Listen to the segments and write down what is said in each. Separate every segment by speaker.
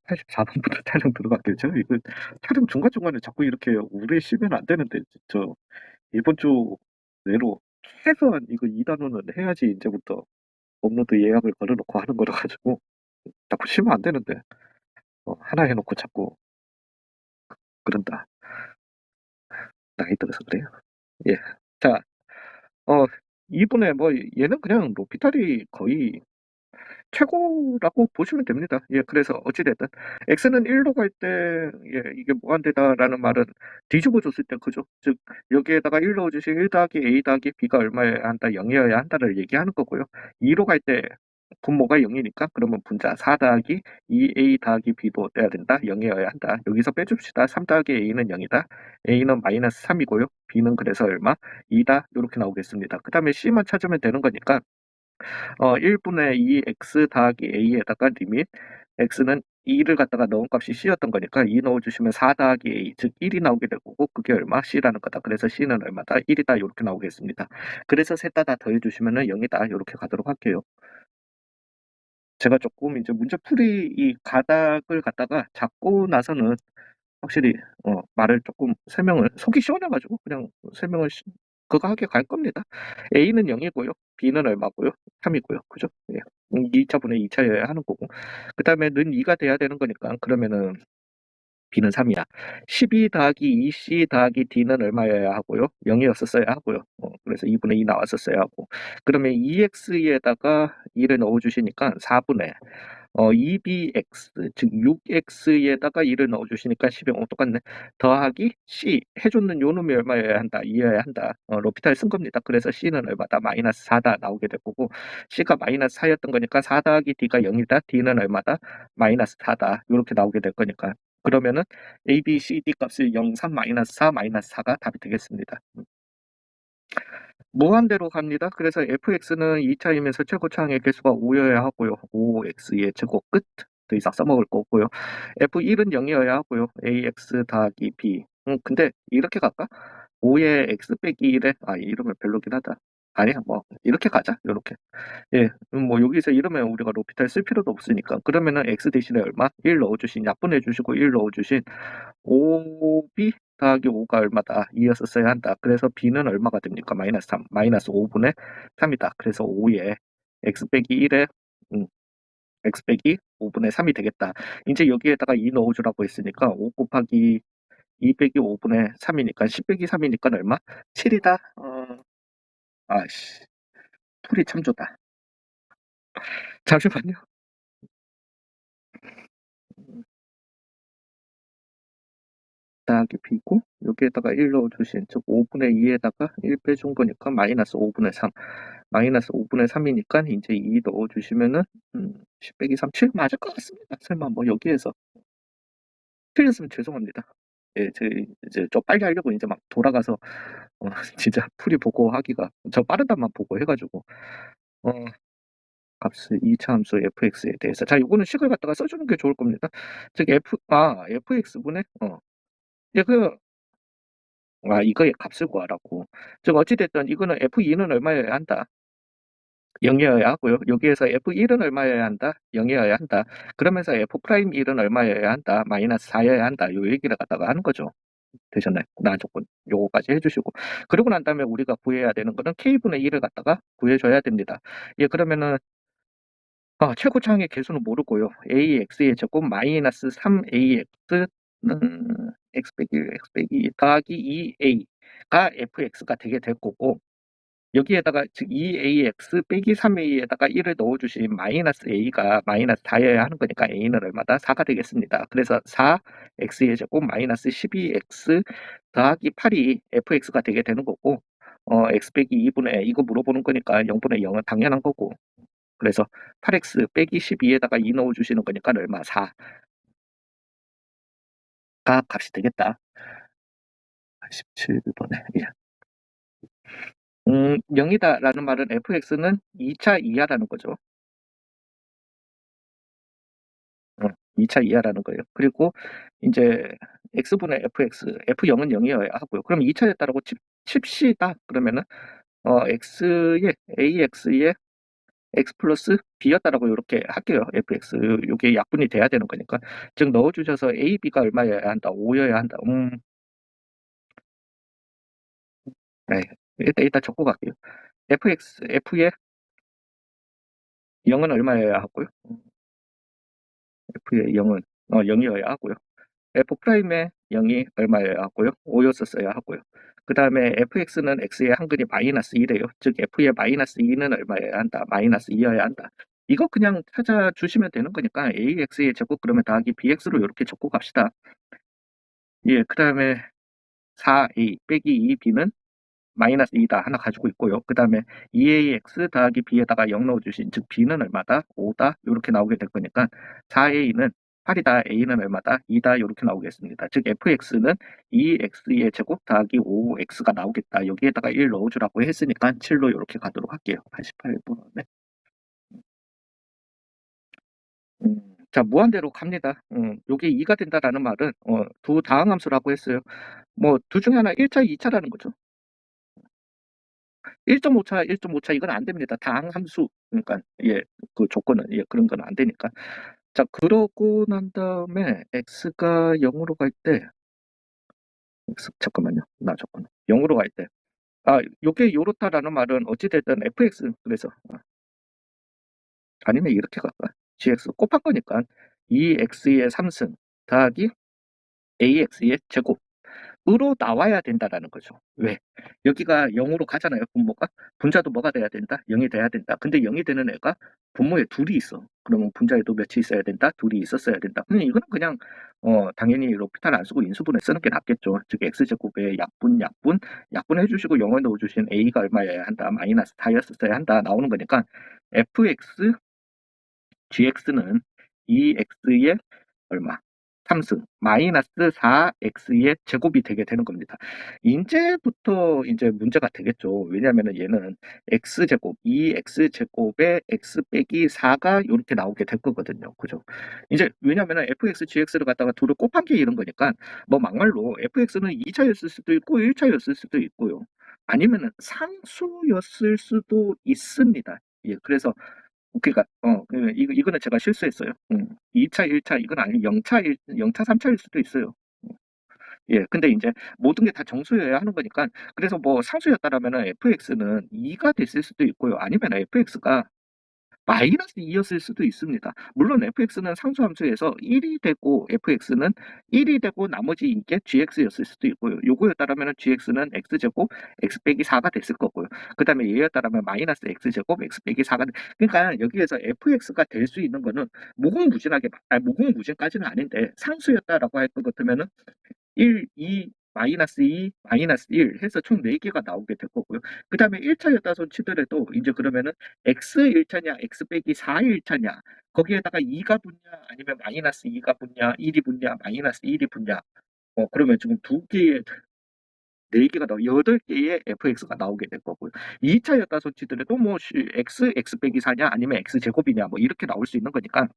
Speaker 1: 84번부터 촬영 들어갈게요. 제가 이거 촬영 중간중간에 자꾸 이렇게 오래 쉬면 안 되는데 이번 주 내로 최소한 이거 2 단원은 해야지 인제부터 업로드 예약을 걸어 놓고 하는 거라 가지고 자꾸 쉬면 안 되는데 하나 해 놓고 자꾸 그런다. 나이 들어서 그래요. 예. 자, 어 이분의 뭐 얘는 그냥 로피탈이 거의 최고라고 보시면 됩니다. 예, 그래서 어찌 됐든 x는 1로 갈 때 예, 이게 무한대다라는 말은 뒤집어 줬을 때 그죠? 즉 여기에다가 1 넣어 주신 1 더하기 a 더하기 b가 얼마여야 한다, 0이어야 한다를 얘기하는 거고요. 2로 갈 때 분모가 0이니까 그러면 분자 4 더하기 2a 더하기 b도 돼야 된다, 0이어야 한다. 여기서 빼줍시다. 3 더하기 a는 0이다. a는 마이너스 3이고요. b는 그래서 얼마? 2다. 요렇게 나오겠습니다. 그다음에 c만 찾으면 되는 거니까 1분의 2 x 더하기 a에다가 리밋 x는 2를 갖다가 넣은 값이 c였던 거니까 2 넣어주시면 4 더하기 a, 즉 1이 나오게 될 거고 그게 얼마? c라는 거다. 그래서 c는 얼마다? 1이다. 이렇게 나오겠습니다. 그래서 셋 다 더해주시면 0이다. 이렇게 가도록 할게요. 제가 조금 이제 문제풀이 이 가닥을 갖다가 잡고 나서는 확실히 말을 조금 설명을 속이 시원해가지고 그냥 설명을 그거 하게 갈 겁니다. a는 0이고요. b는 얼마고요? 3이고요. 그죠? 예. 2차분의 2차여야 하는 거고. 그 다음에 는 2가 돼야 되는 거니까 그러면은 b는 3이야. 12 더하기 2c 더하기 d는 얼마여야 하고요? 0이었었어야 하고요. 그래서 2분의 2 나왔었어야 하고. 그러면 2x에다가 2를 넣어주시니까 4분의 2bx, 즉 6x에다가 1을 넣어주시니까 10이 똑같네. 더하기 c, 해줬는 요 놈이 얼마여야 한다? 2여야 한다. 로피탈 쓴 겁니다. 그래서 c는 얼마다? 마이너스 4다 나오게 될 거고, c가 마이너스 4였던 거니까 4 더하기 d가 0이다. d는 얼마다? 마이너스 4다. 이렇게 나오게 될 거니까. 그러면은 a, b, c, d 값을 0, 3, 마이너스 4, 마이너스 4가 답이 되겠습니다. 무한대로 갑니다. 그래서 fx는 2차이면서 최고차항의 개수가 5여야 하고요. 5x의 제곱 끝. 더 이상 써먹을 거 없고요. f1은 0이어야 하고요. ax 더하기 b. 근데 이렇게 갈까? 5의 x 빼기 1에 이러면 별로긴 하다. 아니야, 뭐 이렇게 가자. 요렇게. 예, 뭐 여기서 이러면 우리가 로피탈 쓸 필요도 없으니까. 그러면은 x 대신에 얼마? 1 넣어주신, 약분해 주시고 1 넣어주신 5b 더하기 5가 얼마다? 2였었어야 한다. 그래서 b는 얼마가 됩니까? 마이너스 3, 마이너스 5분의 3이다. 그래서 5에 x 빼기 1에 x 빼기 5분의 3이 되겠다. 이제 여기에다가 2 넣어주라고 했으니까 5 곱하기 2 빼기 5분의 3이니까 10 빼기 3이니까 얼마? 7이다. 아씨, 풀이 참 좋다. 잠시만요. 더하기 b고 여기에다가 1 넣어주신, 즉 5분의 2에다가 1 빼준 거니까 마이너스 5분의 3, 마이너스 5분의 3이니까 이제 2 넣어주시면은 10 빼기 3, 7 맞을 것 같습니다. 설마 뭐 여기에서 틀렸으면 죄송합니다. 예, 제 이제 좀 빨리 하려고 이제 막 돌아가서 진짜 풀이 보고 하기가 저 빠르다만 보고 해가지고 어 값을 2차 함수 fx에 대해서, 자 요거는 식을 갖다가 써주는 게 좋을 겁니다. 즉 fx분의 예, 이거의 값을 구하라고. 즉 어찌됐든 이거는 f2는 얼마여야 한다? 0이어야 하고요. 여기에서 f1은 얼마여야 한다? 0이어야 한다. 그러면서 f'1은 얼마여야 한다? 마이너스 4여야 한다. 요 얘기를 갖다가 하는 거죠. 되셨나요? 나 조건 요거까지 해주시고. 그러고 난 다음에 우리가 구해야 되는 거는 k분의 1을 갖다가 구해줘야 됩니다. 예, 그러면은 최고차항의 개수는 모르고요. ax의 제곱 마이너스 3ax는 x 빼기 1, x 빼기 2 더하기 2a가 fx가 되게 될 거고, 여기에다가 즉 2ax 빼기 3a에다가 1을 넣어주신 마이너스 a가 마이너스 4여야 하는 거니까 a는 얼마다? 4가 되겠습니다. 그래서 4x의 제곱 마이너스 12x 더하기 8이 fx가 되게 되는 거고, x 빼기 2분의 이거 물어보는 거니까 0분의 0은 당연한 거고, 그래서 8x 빼기 12에다가 2 넣어주시는 거니까 얼마? 4가 값이 되겠다. 17번에. 예. 0이다라는 말은 fx는 2차 이하라는 거죠. 2차 이하라는 거예요. 그리고 이제 x분의 fx, f0은 0이어야 하고요. 그럼 2차 됐다라고 칩시다. 그러면은 x의 ax의 x 플러스 b였다라고 요렇게 할게요. fx. 요게 약분이 돼야 되는 거니까. 즉 넣어 주셔서 a, b가 얼마여야 한다? 5여야 한다. 네. 일단 적고 갈게요. f의 0은 얼마여야 하고요? f의 0은 0이어야 하고요. f'의 0이 얼마여야 하고요? 5였었어야 하고요. 그 다음에 fx는 x의 한근이 마이너스 2래요. 즉 f의 마이너스 2는 얼마여야 한다? 마이너스 2여야 한다. 이거 그냥 찾아주시면 되는 거니까 ax의 제곱 그러면 더하기 bx로 이렇게 적고 갑시다. 예, 그 다음에 4a 빼기 2b는 마이너스 2다 하나 가지고 있고요. 그 다음에 2ax 더하기 b에다가 0 넣어주신 즉 b는 얼마다? 5다 이렇게 나오게 될 거니까 4a는 8이다, a는 얼마다? 2다 이렇게 나오겠습니다. 즉 fx는 2x의 제곱 더하기 5x가 나오겠다. 여기에다가 1 넣어주라고 했으니까 7로 이렇게 가도록 할게요. 88번. 네. 자, 무한대로 갑니다. 요게 2가 된다라는 말은 두 다항함수라고 했어요. 뭐 둘 중에 하나 1차, 2차라는 거죠. 1.5차, 1.5차 이건 안 됩니다. 다항함수. 그러니까 예, 그 조건은 예, 그런 건 안 되니까. 자, 그러고 난 다음에 x가 0으로 갈 때 잠깐만요. 나 조건. 0으로 갈 때. 요게 요렇다라는 말은 어찌 됐든 fx 그래서 아니면 이렇게 갈까? gx 곱한 거니까 2x의 3승 더하기 ax의 제곱 으로 나와야 된다라는 거죠. 왜? 여기가 0으로 가잖아요, 분모가. 분자도 뭐가 돼야 된다? 0이 돼야 된다. 근데 0이 되는 애가 분모에 둘이 있어. 그러면 분자에도 몇이 있어야 된다? 둘이 있었어야 된다. 근데 이거는 그냥 당연히 로피탈 안 쓰고 인수분해 쓰는 게 낫겠죠. 즉 x제곱에 약분 해주시고 0을 넣어주신 a가 얼마여야 한다? 마이너스 4였어야 한다. 나오는 거니까 fx, gx는 2x의 얼마? 3승 마이너스 4x의 제곱이 되게 되는 겁니다. 이제부터 이제 문제가 되겠죠. 왜냐하면 얘는 x제곱, 2x제곱에 x 빼기 4가 이렇게 나오게 될 거거든요. 그죠? 이제 왜냐하면 fx, gx를 갖다가 둘을 곱한 게 이런 거니까 뭐 막말로 fx는 2차였을 수도 있고 1차였을 수도 있고요. 아니면은 상수였을 수도 있습니다. 예, 그래서 그러니까 이거는 제가 실수했어요. 2차, 1차 이건 아니 0차, 3차일 수도 있어요. 예, 근데 이제 모든 게 다 정수여야 하는 거니까 그래서 뭐 상수였다라면은 fx는 2가 됐을 수도 있고요. 아니면 fx가 마이너스 2였을 수도 있습니다. 물론 fx는 상수함수에서 1이 되고 fx는 1이 되고 나머지 이게 gx였을 수도 있고요. 요거였다라면 gx는 x제곱 x 빼기 4가 됐을 거고요. 그 다음에 얘였다라면 마이너스 x제곱 x 빼기 4가 그러니까 여기에서 fx가 될 수 있는 거는 무궁무진까지는 아닌데 상수였다라고 할 것 같으면은 1, 2, 마이너스 2, 마이너스 1 해서 총 4개가 나오게 될 거고요. 그 다음에 1차였다 손 치더라도 이제 그러면은 x 1차냐 x 빼기 4 1차냐 거기에다가 2가 붙냐 아니면 마이너스 2가 붙냐 1이 붙냐 마이너스 1이 붙냐 그러면 지금 2개의 4개가 나오 8개의 fx가 나오게 될 거고요. 2차였다 손 치더라도 뭐 x 빼기 4냐 아니면 x제곱이냐 뭐 이렇게 나올 수 있는 거니까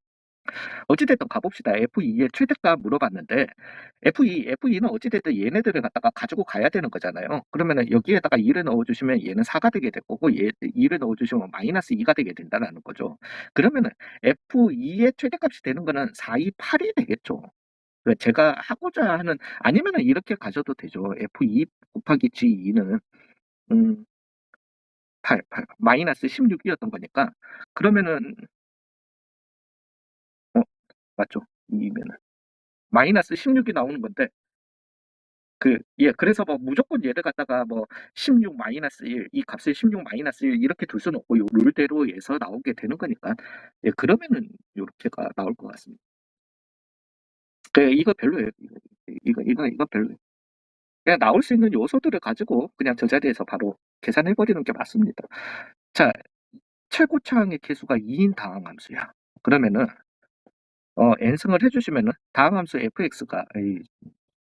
Speaker 1: 어찌됐든 가봅시다. F2의 최대값 물어봤는데 F2는 어찌됐든 얘네들을 갖다가 가지고 가야 되는 거잖아요. 그러면은 여기에다가 2를 넣어주시면 얘는 4가 되게 될 거고 2를 넣어주시면 마이너스 2가 되게 된다는 거죠. 그러면은 F2의 최대값이 되는 거는 4, 2, 8이 되겠죠. 제가 하고자 하는 아니면은 이렇게 가셔도 되죠. F2 곱하기 G2는 8 마이너스 16이었던 거니까 그러면은 맞죠? 2면은 마이너스 16이 나오는 건데 그래서 뭐 무조건 얘를 갖다가 뭐 16 마이너스 1, 이 값을 16 마이너스 1 이렇게 둘 수는 없고 요 룰대로 해서 나오게 되는 거니까 그러면은 요렇게가 나올 것 같습니다. 이거 별로예요. 이거 별로예요. 그냥 나올 수 있는 요소들을 가지고 그냥 저 자리에서 바로 계산해 버리는 게 맞습니다. 자, 최고차항의 개수가 2인 다항함수야. 그러면은 n승을 해주시면은 다항함수 fx가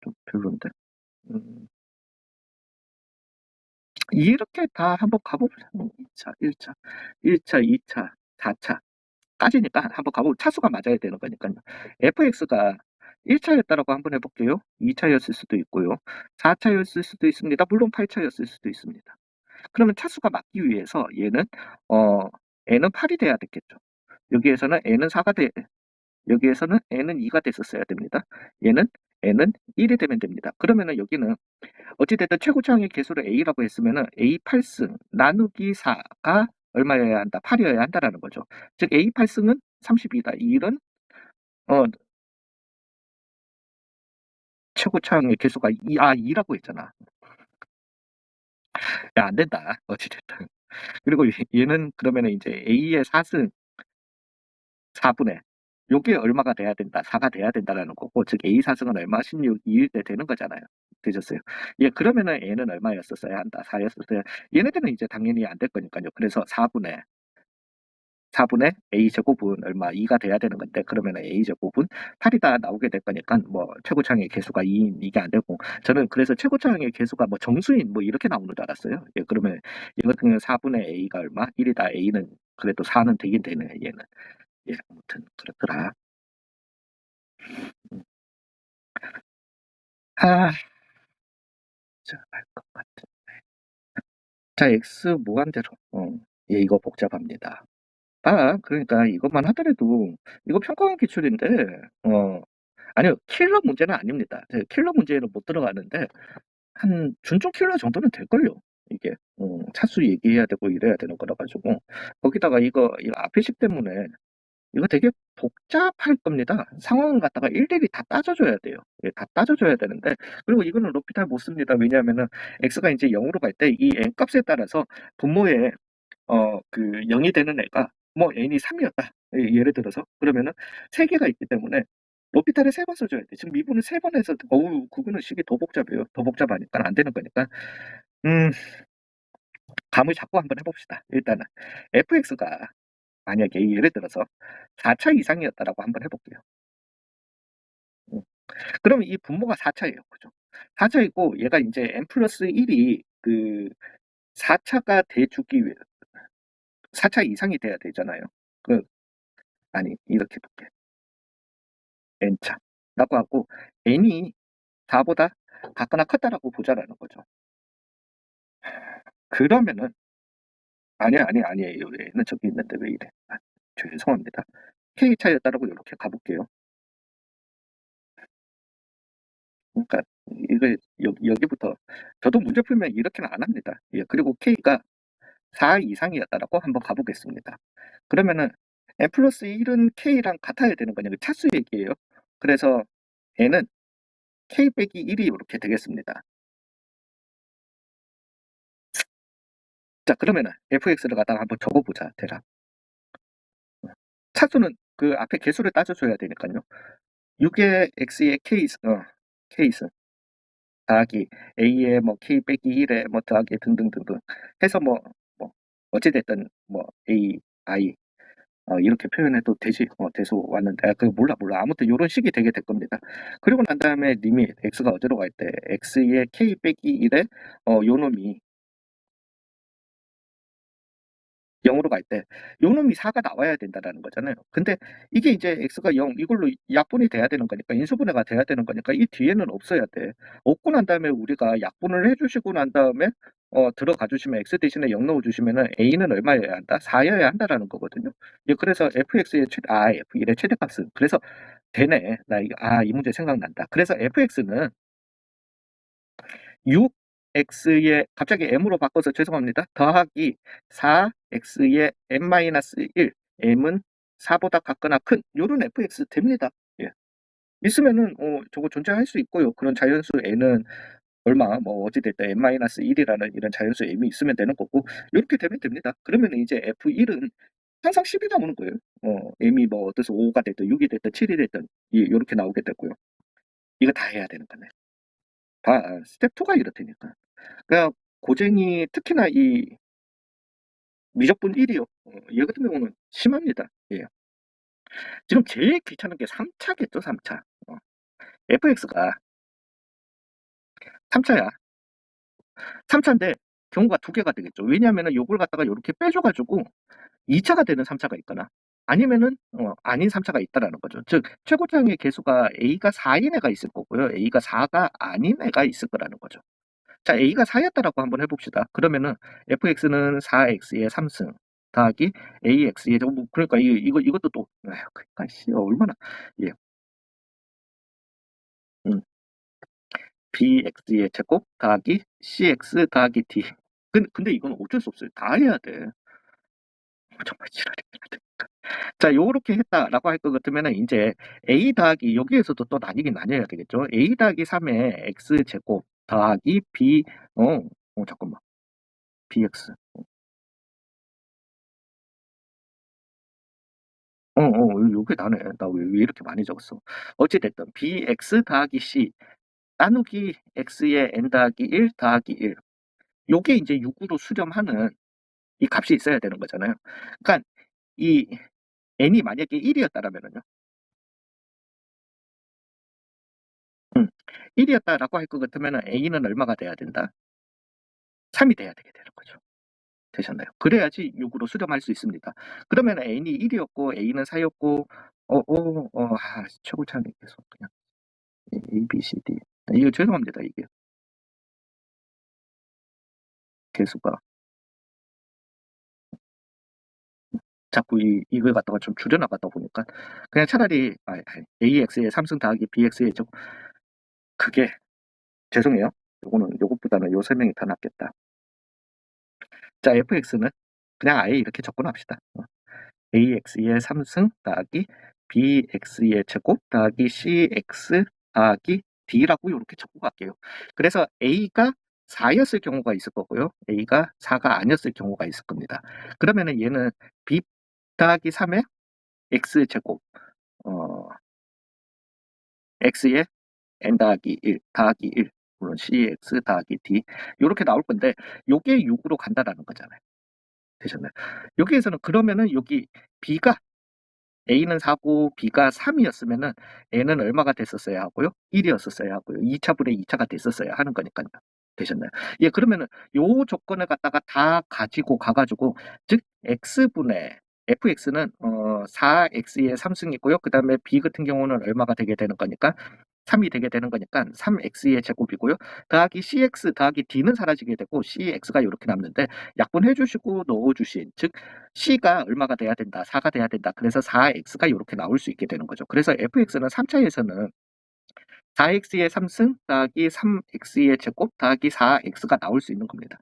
Speaker 1: 좀 별론데. 음, 이렇게 다 한번 가봅시다. 2차, 1차, 1차, 2차, 4차 까지니까 한번 가보고 차수가 맞아야 되는 거니까요. fx가 1차였다라고 한번 해볼게요. 2차였을 수도 있고요. 4차였을 수도 있습니다. 물론 8차였을 수도 있습니다. 그러면 차수가 맞기 위해서 얘는 n은 8이 돼야 됐겠죠. 여기에서는 n은 4가 돼, 여기에서는 n은 2가 됐었어야 됩니다. 얘는 n은 1이 되면 됩니다. 그러면은 여기는 어찌됐든 최고차항의 개수를 a라고 했으면은 a 8승 나누기 4가 얼마여야 한다? 8이어야 한다라는 거죠. 즉 a 8승은 32다. 이 일은 최고차항의 개수가 2라고 했잖아. 야, 안 된다. 어찌됐든. 그리고 얘는 그러면은 이제 a의 4승 4분의 요게 얼마가 돼야 된다. 4가 돼야 된다라는 거고, 즉 a 4승은 얼마? 16, 2일 때 되는 거잖아요. 되셨어요. 예, 그러면은 n은 얼마였었어야 한다. 4였었어야. 얘네들은 이제 당연히 안 될 거니까요. 그래서 4분의 a 제곱은 얼마? 2가 돼야 되는 건데, 그러면 a 제곱은 8이다 나오게 될 거니까 뭐 최고차항의 개수가 2인 이게 안 되고, 저는 그래서 최고차항의 개수가 뭐 정수인 뭐 이렇게 나오는 줄 알았어요. 예, 그러면 이거 같은 경우는 4분의 a가 얼마? 1이다. a는 그래도 4는 되긴 되네. 얘는. 예, 아무튼 그렇더라. 음. 아, 알것 같아. 자, x 무한대로. 예, 이거 복잡합니다. 그러니까 이것만 하더라도 이거 평가원 기출인데, 아니요, 킬러 문제는 아닙니다. 킬러 문제는 못 들어가는데 한 준종 킬러 정도는 될걸요. 이게 차수 얘기해야 되고 이래야 되는 거라 가지고, 거기다가 이거 앞에식 때문에 이거 되게 복잡할 겁니다. 상황을 갖다가 일일이 다 따져줘야 돼요. 예, 다 따져줘야 되는데, 그리고 이거는 로피탈 못 씁니다. 왜냐하면은 x가 이제 0으로 갈 때 이 n 값에 따라서 분모에 그 0이 되는 애가 뭐 n이 3이었다. 예를 들어서 그러면은 3개가 있기 때문에 로피탈을 3번 써줘야 돼. 지금 미분을 3번 해서 그거는 식이 더 복잡해요. 더 복잡하니까 안 되는 거니까. 음, 감을 잡고 한번 해봅시다. 일단은 fx가 만약에 예를 들어서 4차 이상이었다라고 한번 해볼게요. 그러면 이 분모가 4차예요. 그죠? 4차이고 얘가 이제 n 플러스 1이 그 4차가 돼주기 위해 4차 이상이 돼야 되잖아요. 아니, 이렇게 볼게. n차. 라고 하고 n이 4보다 작거나 컸다라고 보자라는 거죠. 그러면은 아니에요. 얘는 저기 있는데 왜 이래? 죄송합니다. k 차였다라고 이렇게 가볼게요. 그러니까 이거 여기부터 저도 문제 풀면 이렇게는 안 합니다. 예, 그리고 k가 4 이상이었다라고 한번 가보겠습니다. 그러면은 n 플러스 1은 k랑 같아야 되는 거냐고 차수 얘기예요. 그래서 n은 k 빼기 1이 이렇게 되겠습니다. 자, 그러면은 fx를 갖다가 한번 적어보자. 대략 차수는 그 앞에 개수를 따져줘야 되니까요. 6의 x의 k승 더하기 a의 뭐 k 빼기 1에 뭐 더하기 등등등등 해서 뭐 어찌됐든 뭐 a i 이렇게 표현해도 되지. 돼서 왔는데 몰라. 아무튼 요런 식이 되게 될 겁니다. 그리고 난 다음에 리밋 x가 어디로 갈 때 x의 k 빼기 1에 요 놈이 0으로 갈 때 요 놈이 4가 나와야 된다라는 거잖아요. 근데 이게 이제 x가 0 이걸로 약분이 돼야 되는 거니까, 인수분해가 돼야 되는 거니까 이 뒤에는 없어야 돼. 없고 난 다음에 우리가 약분을 해주시고 난 다음에 들어가 주시면 x 대신에 0 넣어주시면은 a는 얼마여야 한다? 4여야 한다라는 거거든요. 예, 그래서 fx의 f1의 최대값은 그래서 되네. 이 문제 생각난다. 그래서 fx는 6x의 갑자기 m으로 바꿔서 죄송합니다. 더하기 4x의 n-1 m은 4보다 같거나 큰 요런 fx 됩니다. 예. 있으면은 저거 존재할 수 있고요. 그런 자연수 n은 얼마 뭐 어찌됐든 n-1이라는 이런 자연수 m이 있으면 되는 거고, 이렇게 되면 됩니다. 그러면 이제 f1은 항상 10이 나오는 거예요. m이 뭐 어때서 5가 됐든 6이 됐든 7이 됐든 이렇게 나오게 되고요. 이거 다 해야 되는 거네. 다 스텝 2가 이렇다니까. 그러니까 고쟁이 특히나 이 미적분 1이요. 얘 같은 경우는 심합니다. 예. 지금 제일 귀찮은 게 3차겠죠, 3차. fx가 3차야. 3차인데 경우가 두 개가 되겠죠. 왜냐하면 요걸 갖다가 이렇게 빼줘가지고 2차가 되는 3차가 있거나 아니면은 아닌 3차가 있다라는 거죠. 즉 최고차항의 개수가 a가 4인 애가 있을 거고요. a가 4가 아닌 애가 있을 거라는 거죠. 자, a가 4였다라고 한번 해봅시다. 그러면은 fx는 4x의 3승 더하기 AX의 제곱. 그러니까 이것도 또, 그러니까, 얼마나, 예, BX의 제곱 더하기 CX 더하기 D. 근데 이건 어쩔 수 없어요. 다 해야 돼. 정말 지랄이야. 자, 요렇게 했다라고 할 것 같으면은 이제 A 더하기 여기에서도 또 나뉘긴 나뉘어야 되겠죠. A 더하기 3의 X 제곱 더하기 B, 잠깐만. BX. 요게 나네. 나 왜 이렇게 많이 적었어. 어찌됐든 BX 더하기 C 나누기 X의 N 더하기 1 더하기 1. 요게 이제 6으로 수렴하는 이 값이 있어야 되는 거잖아요. 그러니까 이 n이 만약에 1이었다라면은요. 1이었다라고 할 것 같으면은 a는 얼마가 돼야 된다? 3이 돼야 되게 되는 거죠. 되셨나요? 그래야지 6으로 수렴할 수 있습니다. 그러면 n이 1이었고 a는 4였고 최고 차는 계속 그냥 a, b, c, d. 이거 죄송합니다. 이게 개수가 자꾸 이걸 갖다가 좀 줄여나가다 보니까 그냥 차라리 AX의 3승 더하기 BX의 좀 그게 죄송해요. 요것보다는 요 설명이 더 낫겠다. 자, fx는 그냥 아예 이렇게 접근합시다. AX의 3승 더하기 BX의 제곱 더하기 CX 더하기 D라고 이렇게 적고 갈게요. 그래서 A가 4였을 경우가 있을 거고요. A가 4가 아니었을 경우가 있을 겁니다. 그러면은 얘는 B 더하기 3의 X 제곱, X의 N 더하기 1 더하기 1, 물론 CX 더하기 D 이렇게 나올 건데 요게 6으로 간다라는 거잖아요. 되셨나요? 여기에서는 그러면은 여기 B가 A는 4고 B가 3이었으면은 N은 얼마가 됐었어야 하고요? 1이었었어야 하고요. 2차분의 2차가 됐었어야 하는 거니까요. 되셨나요? 예, 그러면은 요 조건을 갖다가 다 가지고 가가지고 즉 x분의 fx는 4x의 3승이고요. 그 다음에 b 같은 경우는 얼마가 되게 되는 거니까 3이 되게 되는 거니까 3x의 제곱이고요. 더하기 cx 더하기 d는 사라지게 되고 cx가 이렇게 남는데 약분해 주시고 넣어 주신 즉 c가 얼마가 돼야 된다. 4가 돼야 된다. 그래서 4x가 이렇게 나올 수 있게 되는 거죠. 그래서 fx는 3차에서는 4x의 3승 더하기 3x의 제곱 더하기 4x가 나올 수 있는 겁니다.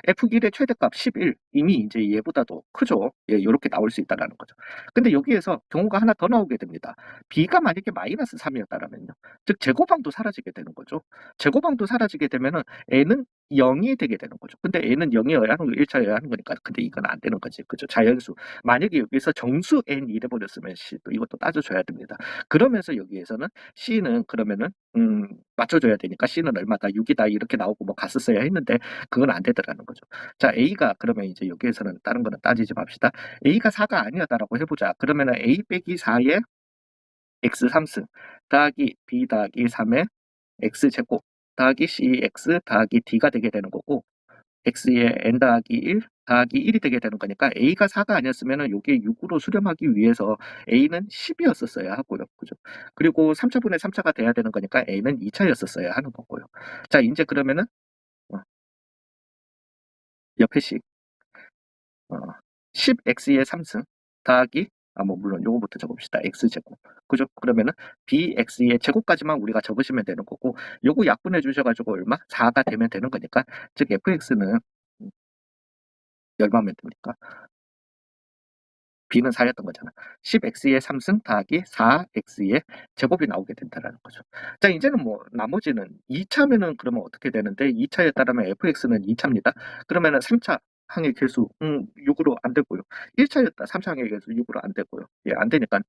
Speaker 1: F1의 최대값 11 이미 이제 얘보다도 크죠. 예, 이렇게 나올 수 있다는 거죠. 근데 여기에서 경우가 하나 더 나오게 됩니다. B가 만약에 마이너스 3이었다면요. 즉 제곱항도 사라지게 되는 거죠. 제곱항도 사라지게 되면은 N은 0이 되게 되는 거죠. 근데 N은 0이어야 하는 거 1차여야 하는 거니까 근데 이건 안 되는 거지. 그죠? 자연수. 만약에 여기서 정수 N 이래 버렸으면 또 이것도 따져줘야 됩니다. 그러면서 여기에서는 C는 그러면은 맞춰줘야 되니까 C는 얼마다 6이다 이렇게 나오고 뭐 갔었어야 했는데 그건 안 되더라는 거죠. 자, A가 그러면 이제 여기에서는 다른 거는 따지지 맙시다. A가 4가 아니었다라고 해보자. 그러면은 A 빼기 4의 X 3승 더하기 B 더하기 3의 X 제곱 더하기 CX 더하기 D가 되게 되는 거고 X의 N 더하기 1 더하기 1이 되게 되는 거니까 A가 4가 아니었으면은 요게 6으로 수렴하기 위해서 A는 10이었었어야 하고요. 그죠? 그리고 3차분의 3차가 돼야 되는 거니까 A는 2차였었어야 하는 거고요. 자, 이제 그러면은 어, 옆에 식 10x의 3승 더하기 뭐 물론 요거부터 적읍시다. x제곱. 그죠? 그러면은 bx의 제곱까지만 우리가 적으시면 되는 거고 요거 약분해 주셔가지고 얼마? 4가 되면 되는 거니까 즉 fx는 얼마면 됩니까? b는 4였던 거잖아. 10x의 3승 더하기 4x의 제곱이 나오게 된다는 거죠. 자, 이제는 뭐 나머지는 2차면은 그러면 어떻게 되는데 2차였다라면 fx는 2차입니다. 그러면은 3차 항의 개수 6으로 안 되고요. 1차였다 3차 항의 개수 6으로 안 되고요. 예, 안 되니까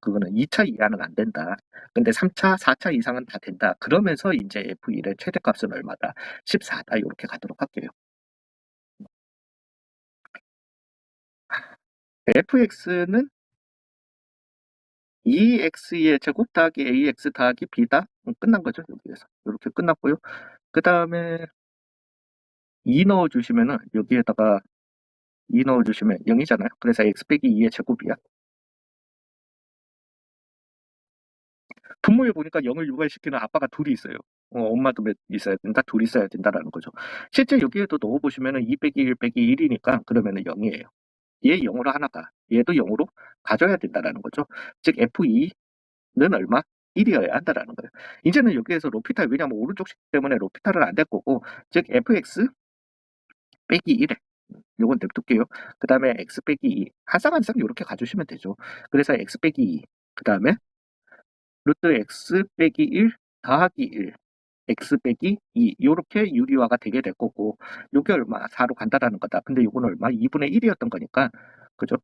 Speaker 1: 그거는 2차 이하는 안 된다. 근데 3차, 4차 이상은 다 된다. 그러면서 이제 f1의 최대값은 얼마다? 14다. 이렇게 가도록 할게요. fx는 2x의 제곱 더하기 ax 더하기 b다. 끝난 거죠. 여기에서. 이렇게 끝났고요. 그 다음에 2 넣어주시면은 여기에다가 2 넣어주시면 0이잖아요. 그래서 x 빼기 2의 제곱이야. 분모에 보니까 0을 유발시키는 아빠가 둘이 있어요. 엄마도 있어야 된다. 둘이 있어야 된다라는 거죠. 실제 여기에도 넣어보시면은 2 빼기 1 빼기 1이니까 그러면은 0이에요. 얘 0으로 하나 가. 얘도 0으로 가져야 된다라는 거죠. 즉 F2는 얼마? 1이어야 한다라는 거예요. 이제는 여기에서 로피탈, 왜냐면 오른쪽식 때문에 로피탈은 안 될 거고, 즉 fx 빼기 1에 요건 냅둘게요. 그 다음에 x 빼기 2 한 쌍 한 쌍 이렇게 가주시면 되죠. 그래서 x 빼기 2, 그 다음에 루트 x 빼기 1 더하기 1, x 빼기 2 이렇게 유리화가 되게 될 거고, 요게 얼마? 4로 간다라는 거다. 근데 요건 얼마? 2분의 1이었던 거니까, 그죠?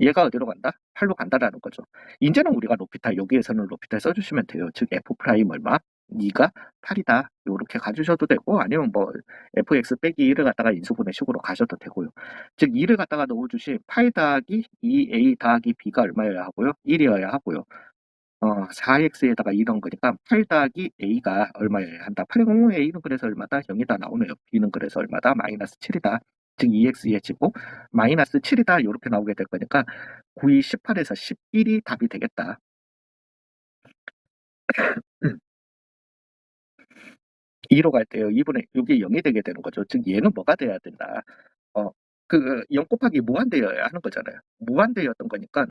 Speaker 1: 얘가 어디로 간다? 8로 간다라는 거죠. 이제는 우리가 로피탈, 여기에서는 로피탈 써주시면 돼요. 즉 f 프라임 얼마? 2가 8이다. 이렇게 가주셔도 되고, 아니면 뭐 fx 빼기 1을 갖다가 인수분해식으로 가셔도 되고요. 즉 2를 갖다가 넣어주시 8 더하기 2a 더하기 b가 얼마여야 하고요? 1이어야 하고요. 4x에다가 2 넣은 거니까 8 더하기 a가 얼마여야 한다. 8의 a는 그래서 얼마다? 0이다 나오네요. b는 그래서 얼마다? 마이너스 7이다. 즉 2x의 제곱 마이너스 7이다. 이렇게 나오게 될 거니까 9이 18에서 11이 답이 되겠다. 2로 갈 때요. 2분의 이게 0이 되게 되는 거죠. 즉 얘는 뭐가 돼야 된다. 0 곱하기 무한대여야 하는 거잖아요. 무한대였던 거니까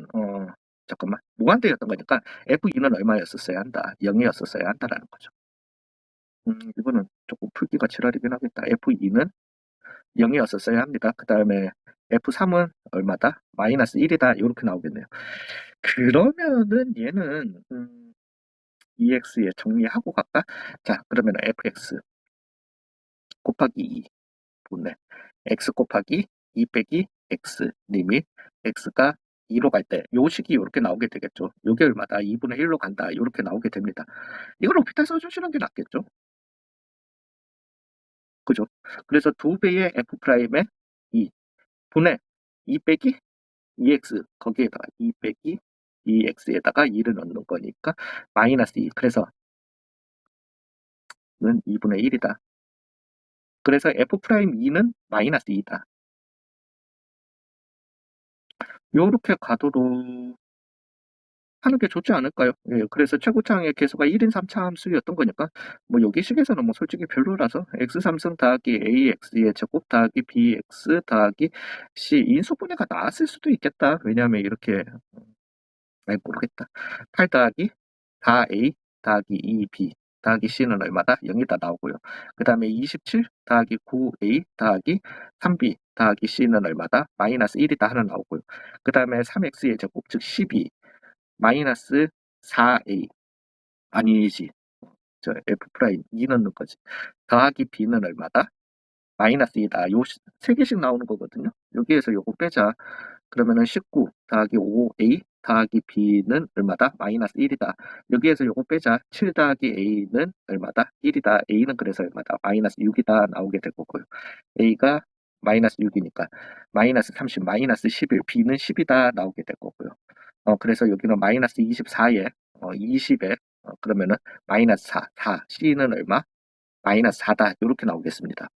Speaker 1: 잠깐만. 무한대였던 거니까 f2는 얼마였었어야 한다. 0이었었어야 한다라는 거죠. 이거는 조금 풀기가 지랄이긴 하겠다. F2는 0이었었어야 합니다. 그 다음에 F3은 얼마다? 마이너스 1이다. 이렇게 나오겠네요. 그러면은 얘는 EX에 정리하고 갈까? 자, 그러면 FX 곱하기 2 분의 X 곱하기 2 빼기 X 리밋 X가 2로 갈 때 요 식이 이렇게 나오게 되겠죠. 요게 얼마다? 2분의 1로 간다. 이렇게 나오게 됩니다. 이걸 로피탈 써주시는 게 낫겠죠. 그죠? 그래서 2배의 F'의 2 분의 2 빼기 EX 거기에다가 2 빼기 EX에다가 2를 넣는 거니까 마이너스 2. 그래서 는 2분의 1이다. 그래서 F'2는 마이너스 2다. 요렇게 가도록 하는 게 좋지 않을까요? 예, 그래서 최고창의 개수가 1인 3차 함수였던 거니까 뭐 여기 식에서는 뭐 솔직히 별로라서 x3승 더하기 ax의 제곱 더하기 bx 더하기 c 인수분해가 나왔을 수도 있겠다. 왜냐하면 이렇게 모르겠다. 8 더하기 4a 더하기 2b 더하기 c는 얼마다? 0이다 나오고요. 그 다음에 27 더하기 9a 더하기 3b 더하기 c는 얼마다? 마이너스 1이다 하나 나오고요. 그 다음에 3x의 제곱 즉 12 마이너스 4a 아니지. 저 f 프라임 2 넣는 거지. 더하기 b는 얼마다? 마이너스 2다. 요 세 개씩 나오는 거거든요. 여기에서 요거 빼자. 그러면은 19 더하기 5a 더하기 b는 얼마다? 마이너스 1이다. 여기에서 요거 빼자. 7 더하기 a는 얼마다? 1이다. a는 그래서 얼마다? 마이너스 6이다. 나오게 될 거고요. a가 마이너스 6이니까 마이너스 30, 마이너스 11, b는 10이다. 나오게 될 거고요. 그래서 여기는 마이너스 24에 20에 그러면은 마이너스 4, c는 얼마? 마이너스 4다. 이렇게 나오겠습니다.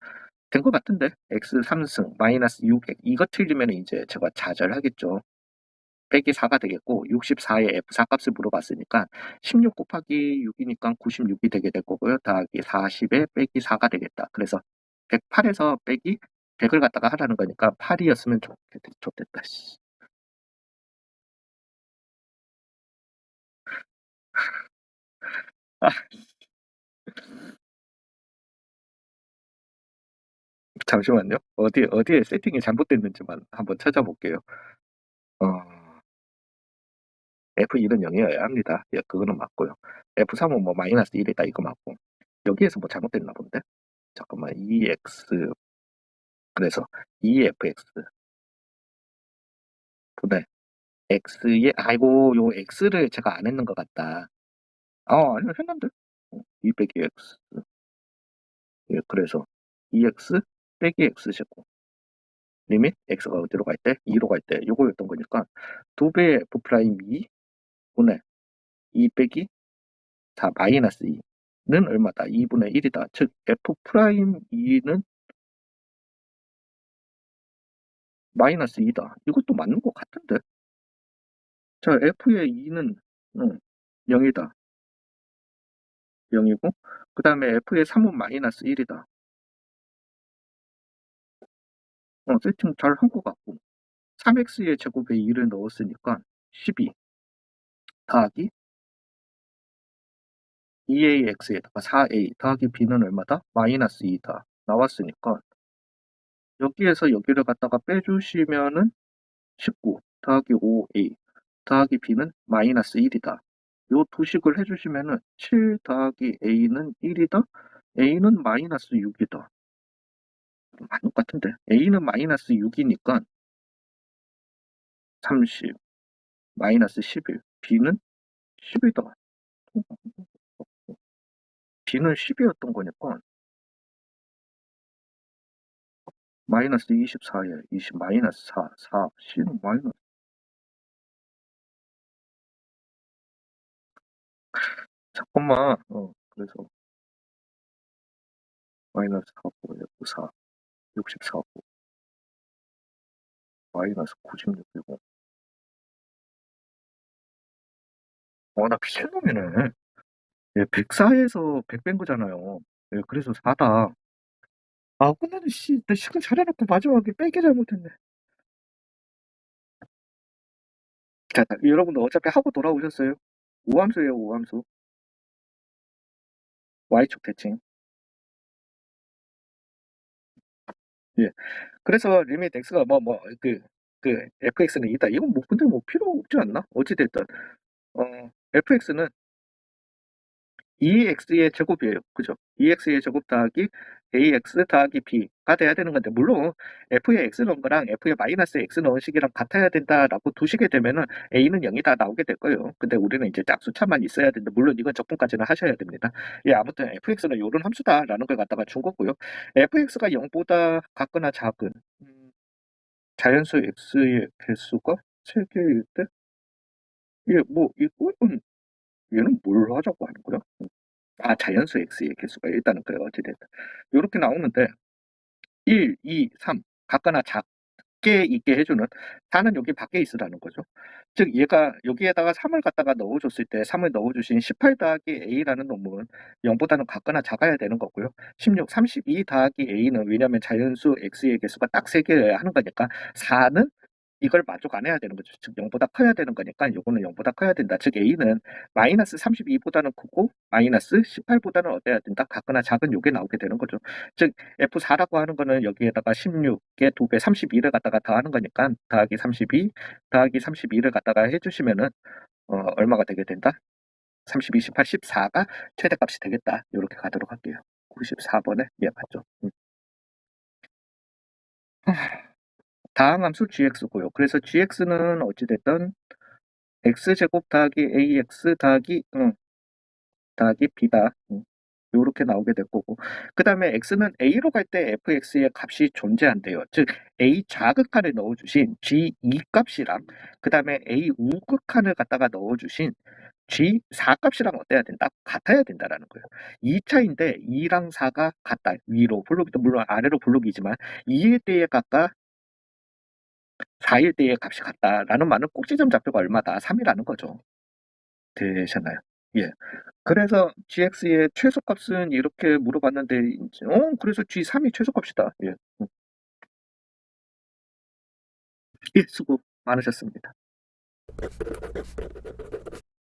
Speaker 1: 된 것 같은데 x 3승 마이너스 6에 이거 틀리면 이제 제가 좌절하겠죠. 빼기 4가 되겠고 64에 f4 값을 물어봤으니까 16 곱하기 6이니까 96이 되게 될 거고요. 더하기 40에 빼기 4가 되겠다. 그래서 108에서 빼기 100을 갖다가 하라는 거니까 8이었으면 좋겠다. 아, 잠시만요. 어디에 세팅이 잘못됐는지만 한번 찾아볼게요. 어, F1은 0이어야 합니다. 예, 그거는 맞고요. F3은 뭐 마이너스 1이다 이거 맞고. 여기에서 뭐 잘못됐나 본데? 잠깐만, EX, 그래서 EFX 분의 X의, 아이고, 요 X를 제가 안 했는 것 같다. 아니요, 했는데. 2 빼기 X. 예, 그래서 EX 빼기 X제곱. 리밋 X가 어디로 갈 때? 2로 갈 때. 요거였던 거니까 2배의 F' 2 분의 2 빼기 4 마이너스 2는 얼마다? 2분의 1이다. 즉 F'2는 마이너스 2다. 이것도 맞는 것 같은데. 자, F의 2는 0이다. 0이고 그 다음에 F의 3은 마이너스 1이다. 세팅 잘 한 것 같고 3x의 제곱에 2를 넣었으니까 12 더하기 2ax에다가 4a 더하기 b는 얼마다? 마이너스 2다 나왔으니까 여기에서 여기를 갖다가 빼주시면은 19 더하기 5a 더하기 b는 마이너스 1이다. 요 도식을 해주시면은 7 더하기 a는 1이다. a는 마이너스 6이다. 맞는 것 같은데 a는 마이너스 6이니까 30 마이너스 11 b는 10이다. b는 10이었던 거니까 마이너스 24에 20 마이너스 4 c는 마이너스 잠깐만 그래서 마이너스 4 F 4 64 마이너스 96이고 나 미친놈이네. 예, 104에서 100 뺀 거잖아요. 예, 그래서 4다. 근데는 나 시간 잘해놓고 마지막에 빼기 잘못했네. 자, 여러분들 어차피 하고 돌아오셨어요. 오함수예요, 오함수. Y축 대칭. 예. 그래서 리밋 x가 fx는 있다. 이건 근데 필요 없지 않나? 어찌됐든. fx는 2x의 제곱이에요. 그죠? 2x의 제곱 더하기 ax 더하기 b가 돼야 되는 건데, 물론 f에 x 넣은 거랑 f에 마이너스 x 넣은 식이랑 같아야 된다라고 두시게 되면은 a는 0이다 나오게 될 거예요. 근데 우리는 이제 짝수차만 있어야 되는데, 물론 이건 적분까지는 하셔야 됩니다. 예, 아무튼 fx는 요런 함수다라는 걸 갖다가 준 거고요. fx가 0보다 같거나 작은 자연수 x의 개수가 3개일 때, 이거는 얘는 뭘 하자고 하는 거야? 자연수 x의 개수가 일단은 그래요. 어찌됐든. 요렇게 나오는데, 1, 2, 3. 같거나 작게 있게 해주는 4는 여기 밖에 있으라는 거죠. 즉, 얘가 여기에다가 3을 갖다가 넣어줬을 때 3을 넣어주신 18 더하기 a라는 놈은 0보다는 같거나 작아야 되는 거고요. 16, 32 더하기 a는 왜냐면 자연수 x의 개수가 딱 3개여야 하는 거니까 4는 이걸 만족 안 해야 되는 거죠. 즉 0보다 커야 되는 거니까 요거는 0보다 커야 된다. 즉 a는 마이너스 32보다는 크고 마이너스 18보다는 어때야 된다. 같거나 작은 요게 나오게 되는 거죠. 즉 F4라고 하는 거는 여기에다가 16의 2배 32를 갖다가 더하는 거니까 더하기 32 더하기 32를 갖다가 해주시면은 얼마가 되게 된다? 32, 18, 14가 최대값이 되겠다. 이렇게 가도록 할게요. 94번에 예 맞죠. 다음 함수 gx고요. 그래서 gx는 어찌됐든 x제곱 더하기 ax 더하기 b다. 요렇게 나오게 될 거고. 그 다음에 x는 a로 갈 때 fx의 값이 존재한대요. 즉 a 좌극한을 넣어주신 g2 값이랑 그 다음에 a 우극한을 갖다가 넣어주신 g4 값이랑 어때야 된다? 같아야 된다라는 거예요. 2차인데 2랑 4가 같다. 위로 볼록이도 물론 아래로 볼록이지만 2일 때에 각각 4일 때의 값이 같다라는 말은 꼭지점 좌표가 얼마다? 3이라는 거죠. 되셨나요? 예. 그래서 gx의 최소값은 이렇게 물어봤는데 그래서 g3이 최소값이다. 예. 예, 수고 많으셨습니다.